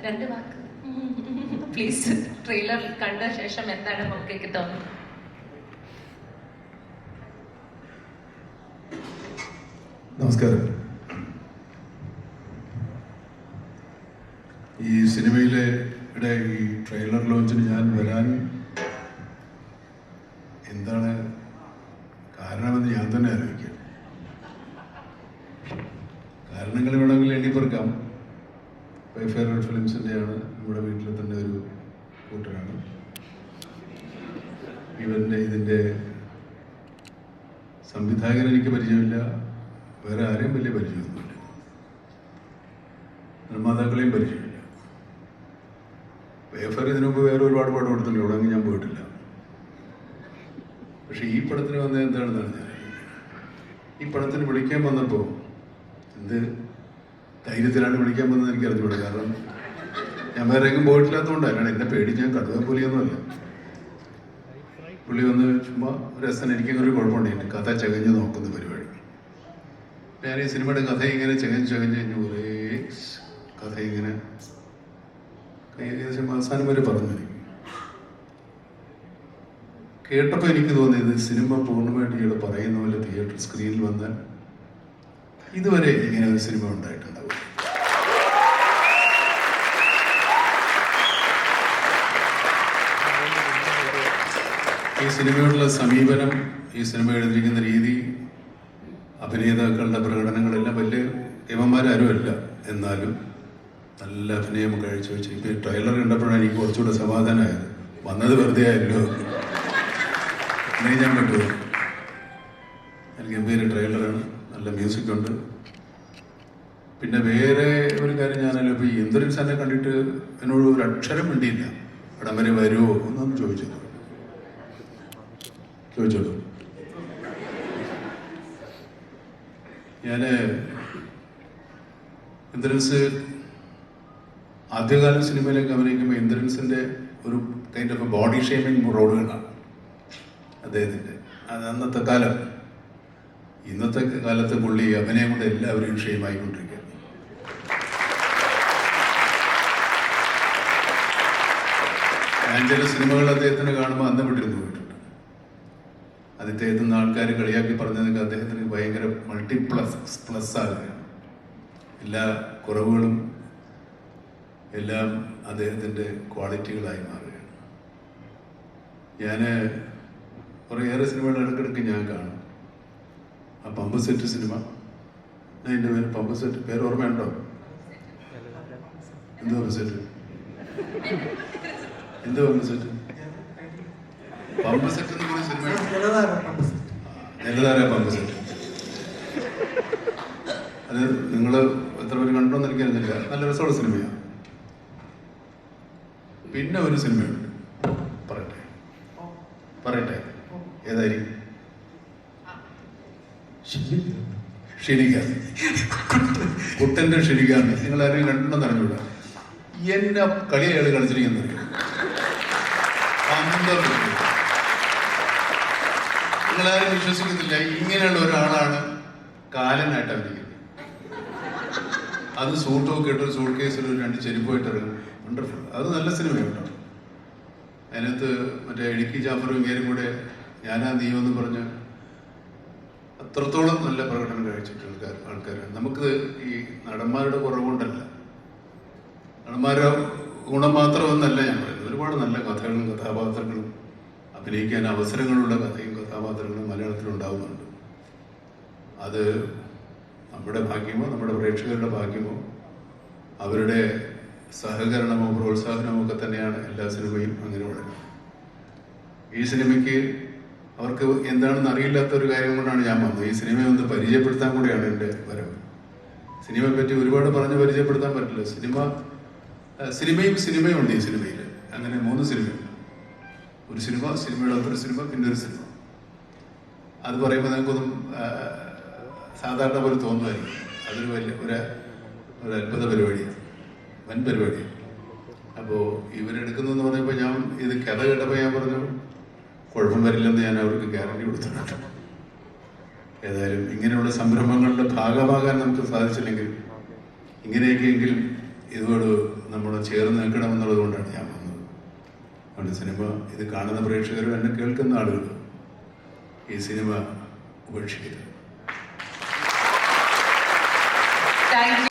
രണ്ട് വാക്ക് please. Trailer കണ്ട ശേഷം എന്താണ് മമ്മൂക്കയ്ക്ക് തോന്നുന്നത്? നമസ്കാരം. ഈ സിനിമയിലെ ഈ ട്രെയിലർ ലോഞ്ചിന് ഞാൻ വരാൻ എന്താണ് കാരണമെന്ന് ഞാൻ തന്നെ ആലോചിക്കാം. കാരണങ്ങൾ വേണമെങ്കിൽ എണ്ണിപ്പെറുക്കാം. വൈഫെയർ റെഡ് ഫിലിംസിൻ്റെയാണ്, നമ്മുടെ വീട്ടിലെ തന്നെ ഒരു കൂട്ടരാണ്. ഇതിൻ്റെ സംവിധായകൻ എനിക്ക് പരിചയമില്ല, വേറെ ആരെയും വലിയ പരിചയമൊന്നുമില്ല, നിർമ്മാതാക്കളെയും പരിചയമില്ല. വൈഫെയർ ഇതിനു മുമ്പ് വേറെ ഒരുപാട് പടം കൊടുത്തിട്ടുണ്ട്, എവിടെയെങ്കിലും ഞാൻ പോയിട്ടില്ല. പക്ഷെ ഈ പടത്തിന് വന്നത് എന്താണെന്നാണ് ഞാൻ ഈ പടത്തിന് വിളിക്കാൻ വന്നപ്പോൾ എന്ത് ധൈര്യത്തിലാണ് വിളിക്കാൻ വന്നത് എനിക്ക് അറിഞ്ഞുകൂടാ. കാരണം ഞാൻ വേറെ എങ്ങും പോയിട്ടില്ലാത്തതുകൊണ്ടാണ്. എന്നെ പേടിച്ച് ഞാൻ കടുവ പോലെയൊന്നുമല്ല. പുള്ളി വന്ന് ചുമ്മാ ഒരു രസം, എനിക്കങ്ങനെ ഒരു കുഴപ്പമുണ്ട്, കഥ ചകഞ്ഞ് നോക്കുന്ന പരിപാടി. ഞാൻ ഈ സിനിമയുടെ കഥ ഇങ്ങനെ ചകഞ്ഞ് കഴിഞ്ഞ് കുറേ കഥ ഇങ്ങനെ ഏകദേശം അവസാനം വരെ പറഞ്ഞു. എനിക്ക് കേട്ടപ്പോൾ എനിക്ക് തോന്നിയത് സിനിമ പൂർണ്ണമായിട്ട് ഇവിടെ പറയുന്ന പോലെ തിയേറ്റർ സ്ക്രീനിൽ വന്നാൽ ഇതുവരെ ഇങ്ങനെ ഒരു സിനിമ ഉണ്ടായിട്ടുണ്ടാവും. ഈ സിനിമയോടുള്ള സമീപനം, ഈ സിനിമ എഴുതിയിരിക്കുന്ന രീതി, അഭിനേതാക്കളുടെ പ്രകടനങ്ങളെല്ലാം വലിയ ഇവന്മാരാരുമല്ല, എന്നാലും നല്ല അഭിനയം കാഴ്ചവെച്ച് ഇപ്പോൾ ഈ ട്രെയിലർ കണ്ടപ്പോഴാണ് എനിക്ക് കുറച്ചുകൂടെ സമാധാനമായത്. വന്നത് വെറുതെ ആയല്ലോ, അല്ലെങ്കിൽ ഞാൻ പറ്റുമോ. എനിക്ക് ഗംഭീര ട്രെയിലറാണ്, നല്ല മ്യൂസിക് ഉണ്ട്. പിന്നെ വേറെ ഒരു കാര്യം, ഞാനല്ലോ ഇപ്പോൾ ഈ ഇന്ദ്രൻ സാറിനെ കണ്ടിട്ട് എന്നോട് ഒരു അക്ഷരം വേണ്ടിയില്ല. ഇടം വരെ വരുമോ എന്നൊന്നും ചോദിച്ചോളൂ. ഞാൻ ഇന്ദ്രൻസ് ആദ്യകാല സിനിമയിലേക്ക് അഭിനയിക്കുമ്പോൾ ഇന്ദ്രൻസിൻ്റെ ഒരു കൈൻഡ് ഓഫ് ബോഡി ഷേമിങ് റോളുകളാണ് അദ്ദേഹത്തിൻ്റെ. അത് അന്നത്തെ കാലം. ഇന്നത്തെ കാലത്ത് പുള്ളി അഭിനയം കൊണ്ട് എല്ലാവരെയും ഷെയിമായിക്കൊണ്ടിരിക്കുകയാണ്. ഞാൻ ചില സിനിമകൾ അദ്ദേഹത്തിന് കാണുമ്പോൾ അന്ന് വിട്ടിരുന്നു പോയിട്ടുണ്ട്. അദ്ദേഹത്തിന് ആൾക്കാർ കളിയാക്കി പറഞ്ഞതൊക്കെ അദ്ദേഹത്തിന് ഭയങ്കര പ്ലസ് ആകുകയാണ്. എല്ലാ കുറവുകളും എല്ലാം അദ്ദേഹത്തിൻ്റെ ക്വാളിറ്റികളായി മാറുകയാണ്. ഞാൻ കുറേയേറെ സിനിമകൾ ഇടയ്ക്കിടയ്ക്ക് ഞാൻ കാണും. ആ പമ്പ് സെറ്റ് സിനിമ, അതിൻ്റെ പേര് പമ്പ് സെറ്റ്, പേര് ഓർമ്മയുണ്ടോ? എന്തോ പമ്പ് സെറ്റ്, എന്തോ പമ്പ് സെറ്റ്, പമ്പ് സെറ്റ് എന്ന് പറഞ്ഞ സിനിമയാണ്. നെല്ലധാര പമ്പ് സെറ്റ്. അത് നിങ്ങൾ എത്ര പേര് കണ്ടോന്ന് എനിക്കറിഞ്ഞില്ല. നല്ല രസമുള്ള സിനിമയാണ്. പിന്നെ ഒരു സിനിമയുണ്ട്, പറയട്ടെ ഏതായിരിക്കും? ഷെനികാന്ത്, കുട്ടൻ്റെ ഷെനികാന്ത്. നിങ്ങൾ ആരെയും കണ്ടിട്ടുണ്ടെന്ന് അറിഞ്ഞൂടാ. എന്നെ കളി അയാൾ കളിച്ചിരിക്കുന്നത് നിങ്ങളാരും വിശ്വസിക്കുന്നില്ല. ഇങ്ങനെയുള്ള ഒരാളാണ് കാലനായിട്ട് അഭിനയിക്കുന്നത്. അത് സൂട്ടൊക്കെ ഇട്ട് സൂട്ട് കേസിൽ ഒരു 2 ചെരുപ്പായിട്ട് ഇറങ്ങും. വണ്ടർഫുൾ. അത് നല്ല സിനിമയുണ്ടോ. അതിനകത്ത് മറ്റേ ഇടുക്കി ജാഫറും ഇങ്ങേരും കൂടെ ഞാനാ നീയെന്ന് പറഞ്ഞ് അത്രത്തോളം നല്ല പ്രകടനം കാഴ്ചിട്ടുള്ള ആൾക്കാരാണ്. നമുക്ക് ഈ നടന്മാരുടെ കുറവുകൊണ്ടല്ല, നടന്മാരുടെ ഗുണം മാത്രമെന്നല്ല ഞാൻ പറയുന്നത്. ഒരുപാട് നല്ല കഥകളും കഥാപാത്രങ്ങളും അഭിനയിക്കാൻ അവസരങ്ങളുള്ള കഥയും കഥാപാത്രങ്ങളും മലയാളത്തിലുണ്ടാവുന്നുണ്ട്. അത് നമ്മുടെ ഭാഗ്യമോ നമ്മുടെ പ്രേക്ഷകരുടെ ഭാഗ്യമോ അവരുടെ സഹകരണമോ പ്രോത്സാഹനമോ ഒക്കെ തന്നെയാണ് എല്ലാ സിനിമയും അങ്ങനെ വളരുന്നത്. ഈ സിനിമയ്ക്ക് അവർക്ക് എന്താണെന്ന് അറിയില്ലാത്ത ഒരു കാര്യം കൊണ്ടാണ് ഞാൻ വന്നത്. ഈ സിനിമയെ ഒന്ന് പരിചയപ്പെടുത്താൻ കൂടെയാണ് എൻ്റെ വരവ്. സിനിമയെ പറ്റി ഒരുപാട് പറഞ്ഞ് പരിചയപ്പെടുത്താൻ പറ്റില്ല. സിനിമയും ഉണ്ട് ഈ സിനിമയിൽ. അങ്ങനെ 3 സിനിമയുണ്ട്. ഒരു സിനിമ, സിനിമയുടെ അത്ര സിനിമ, പിന്നെ ഒരു സിനിമ. അത് പറയുമ്പോൾ നിങ്ങൾക്കൊന്നും സാധാരണ പോലെ തോന്നുമായിരിക്കും. അതൊരു വലിയ ഒരു അത്ഭുത പരിപാടിയാണ്, വൻ പരിപാടിയാണ്. അപ്പോൾ ഇവരെടുക്കുന്നതെന്ന് പറഞ്ഞപ്പോൾ ഞാൻ ഇത് കഥ കേട്ടപ്പോൾ ഞാൻ പറഞ്ഞു കുഴപ്പം വരില്ലെന്ന് ഞാൻ അവർക്ക് ഗ്യാരണ്ടി കൊടുത്തിട്ടുണ്ട്. ഏതായാലും ഇങ്ങനെയുള്ള സംരംഭങ്ങളുടെ ഭാഗമാകാൻ നമുക്ക് സാധിച്ചില്ലെങ്കിൽ ഇങ്ങനെയൊക്കെയെങ്കിലും ഇതോട് നമ്മൾ ചേർന്ന് നിൽക്കണമെന്നുള്ളത് കൊണ്ടാണ് ഞാൻ വന്നത്. അതുകൊണ്ട് സിനിമ ഇത് കാണുന്ന പ്രേക്ഷകരും എന്നെ കേൾക്കുന്ന ആളുകൾ ഈ സിനിമ ഉപേക്ഷിക്കരുത്. Thank you.